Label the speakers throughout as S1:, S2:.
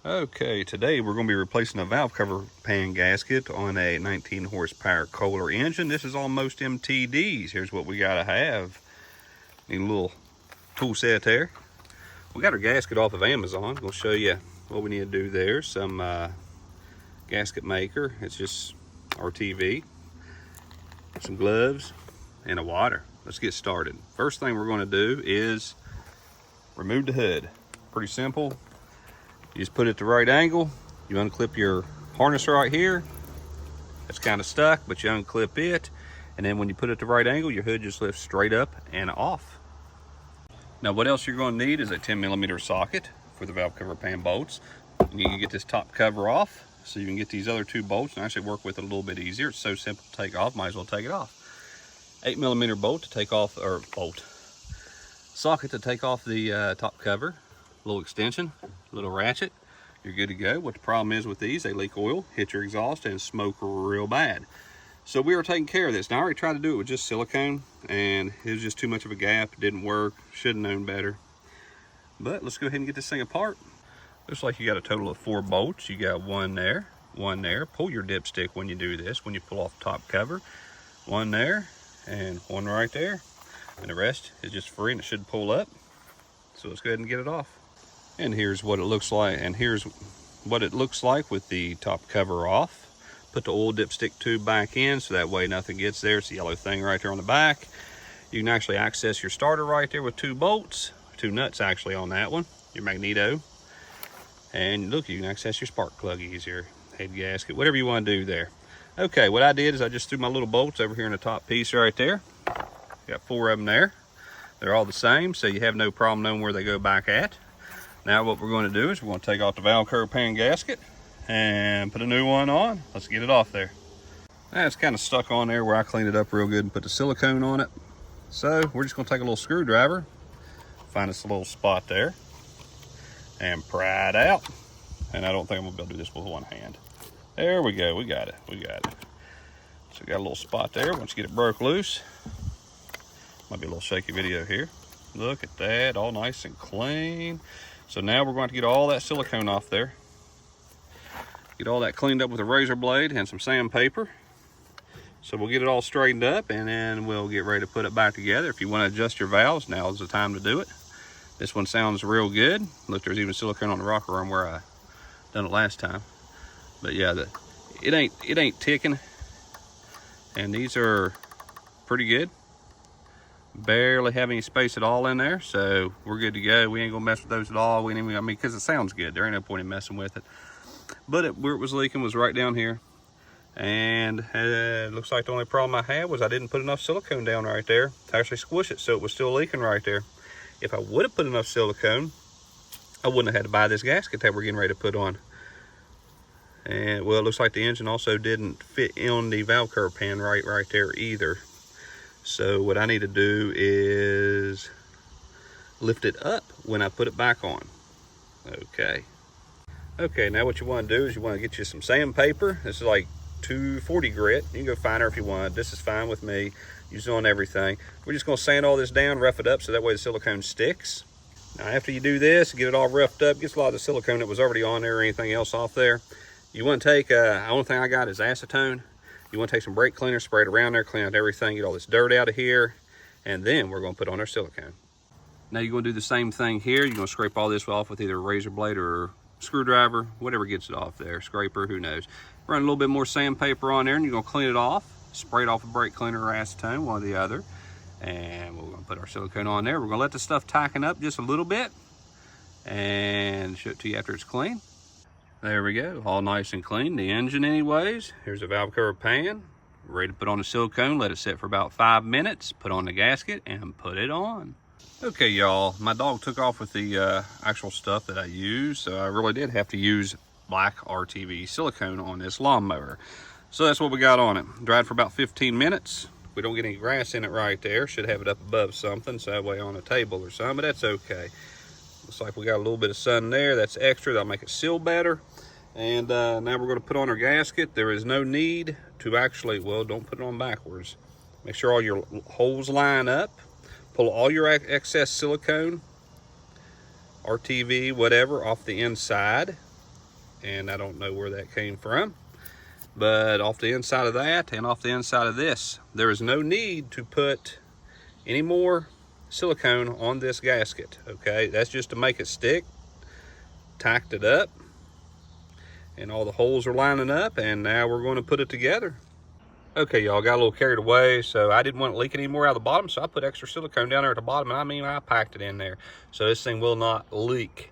S1: Okay, today we're going to be replacing a valve cover pan gasket on a 19 horsepower Kohler engine. This is almost MTDs. Here's what we got to have. Need a little tool set there. We got our gasket off of Amazon. We'll show you what we need to do there. Some gasket maker. It's just RTV. Some gloves and a water. Let's get started. First thing we're going to do is remove the hood. Pretty simple. You just put it at the right angle. You unclip your harness right here. It's kind of stuck, but you unclip it. And then when you put it at the right angle, your hood just lifts straight up and off. Now what else you're going to need is a 10mm socket for the valve cover pan bolts. You can get this top cover off so you can get these other two bolts and actually work with it a little bit easier. It's so simple to take off, might as well take it off. 8mm bolt to take off, or socket to take off the top cover. Little extension, little ratchet, you're good to go. What the problem is with these, they leak oil, hit your exhaust, and smoke real bad. So we were taking care of this. Now I already tried to do it with just silicone, and it was just too much of a gap. It didn't work, should have known better. But let's go ahead and get this thing apart. Looks like you got a total of 4 bolts. You got one there, one there. Pull your dipstick when you do this, when you pull off the top cover. One there, and one right there. And the rest is just free, and it should pull up. So let's go ahead and get it off. And here's what it looks like, and here's what it looks like with the top cover off. Put the oil dipstick tube back in so that way nothing gets there. It's the yellow thing right there on the back. You can actually access your starter right there with 2 bolts, 2 nuts actually on that one, your magneto. And look, you can access your spark plug easier, head gasket, whatever you want to do there. Okay, what I did is I just threw my little bolts over here in the top piece right there. Got 4 of them there. They're all the same, so you have no problem knowing where they go back at. Now what we're going to do is we're going to take off the valve cover pan gasket and put a new one on. Let's get it off there. Now it's kind of stuck on there where I cleaned it up real good and put the silicone on it. So we're just going to take a little screwdriver, find us a little spot there, and pry it out. And I don't think I'm going to be able to do this with one hand. There we go, we got it, we got it. So we got a little spot there. Once you get it broke loose, might be a little shaky video here. Look at that, all nice and clean. So now we're going to get all that silicone off there. Get all that cleaned up with a razor blade and some sandpaper. So we'll get it all straightened up and then we'll get ready to put it back together. If you want to adjust your valves, now is the time to do it. This one sounds real good. Look, there's even silicone on the rocker arm where I done it last time. But yeah, it ain't ticking. And these are pretty good. Barely have any space at all in there, so we're good to go. We ain't gonna mess with those at all. We ain't even, I mean, because it sounds good. There ain't no point in messing with it. But where it was leaking was right down here, and it looks like the only problem I had was I didn't put enough silicone down right there to actually squish it, so it was still leaking right there. If I would have put enough silicone, I wouldn't have had to buy this gasket that we're getting ready to put on. And well, it looks like the engine also didn't fit on the valve cover pan right there either. So what I need to do is lift it up when I put it back on. Okay, now what you want to do is you want to get you some sandpaper. This is like 240 grit. You can go finer if you want. This is fine with me. Use it on everything. We're just going to sand all this down, rough it up so that way the silicone sticks. Now after you do this, get it all roughed up, gets a lot of the silicone that was already on there or anything else off there. You want to take, the only thing I got is acetone. You want to take some brake cleaner, spray it around there, clean out everything, get all this dirt out of here, and then we're going to put on our silicone. Now you're going to do the same thing here. You're going to scrape all this off with either a razor blade or screwdriver, whatever gets it off there, scraper, who knows. Run a little bit more sandpaper on there, and you're going to clean it off. Spray it off with brake cleaner or acetone, one or the other. And we're going to put our silicone on there. We're going to let the stuff tighten up just a little bit and show it to you after it's clean. There we go, all nice and clean. The engine anyways. Here's a valve cover pan. Ready to put on the silicone, let it sit for about 5 minutes, put on the gasket and put it on. Okay y'all, my dog took off with the actual stuff that I use, so I really did have to use black RTV silicone on this lawnmower. So that's what we got on it. Dried for about 15 minutes. We don't get any grass in it right there. Should have it up above something, so that way on a table or something, but that's okay. Looks like we got a little bit of sun there. That's extra. That'll make it seal better. And now we're going to put on our gasket. There is no need to actually, well, don't put it on backwards. Make sure all your holes line up. Pull all your excess silicone, RTV, whatever, off the inside. and I don't know where that came from. But off the inside of that and off the inside of this, there is no need to put any more silicone on this gasket, okay? That's just to make it stick. Tacked it up, and all the holes are lining up, and now we're going to put it together. Okay, y'all, got a little carried away, so I didn't want it leaking anymore out of the bottom, so I put extra silicone down there at the bottom, and I packed it in there, so this thing will not leak.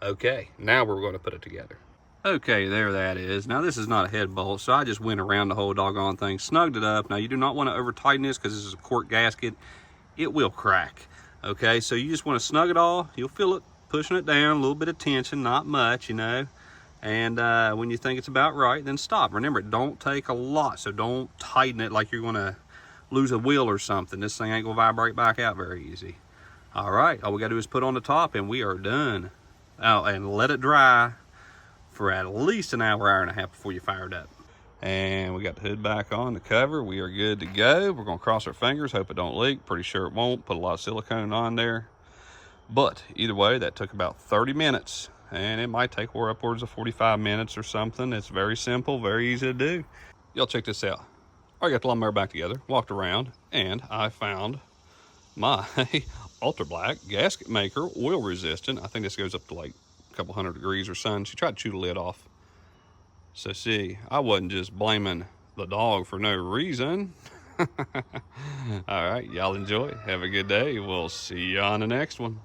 S1: Okay, now we're going to put it together. Okay, there that is. Now this is not a head bolt, so I just went around the whole doggone thing, snugged it up. Now you do not want to over tighten this because this is a cork gasket. It will crack. Okay, so you just want to snug it all. You'll feel it pushing it down, a little bit of tension, not much, you know. And when you think it's about right, then stop. Remember, it don't take a lot, so don't tighten it like you're going to lose a wheel or something. This thing ain't going to vibrate back out very easy. All right, all we got to do is put on the top, and we are done. Oh, and let it dry for at least an hour, hour and a half before you fire it up. And we got the hood back on, the cover. We are good to go. We're going to cross our fingers, hope it don't leak. Pretty sure it won't. Put a lot of silicone on there. But either way, that took about 30 minutes. And it might take upwards of 45 minutes or something. It's very simple, very easy to do. Y'all check this out. I got the lawnmower back together, walked around, and I found my Ultra Black gasket maker, oil resistant. I think this goes up to like a couple hundred degrees or something. She tried to chew the lid off. So see, I wasn't just blaming the dog for no reason. All right, y'all enjoy. Have a good day. We'll see you on the next one.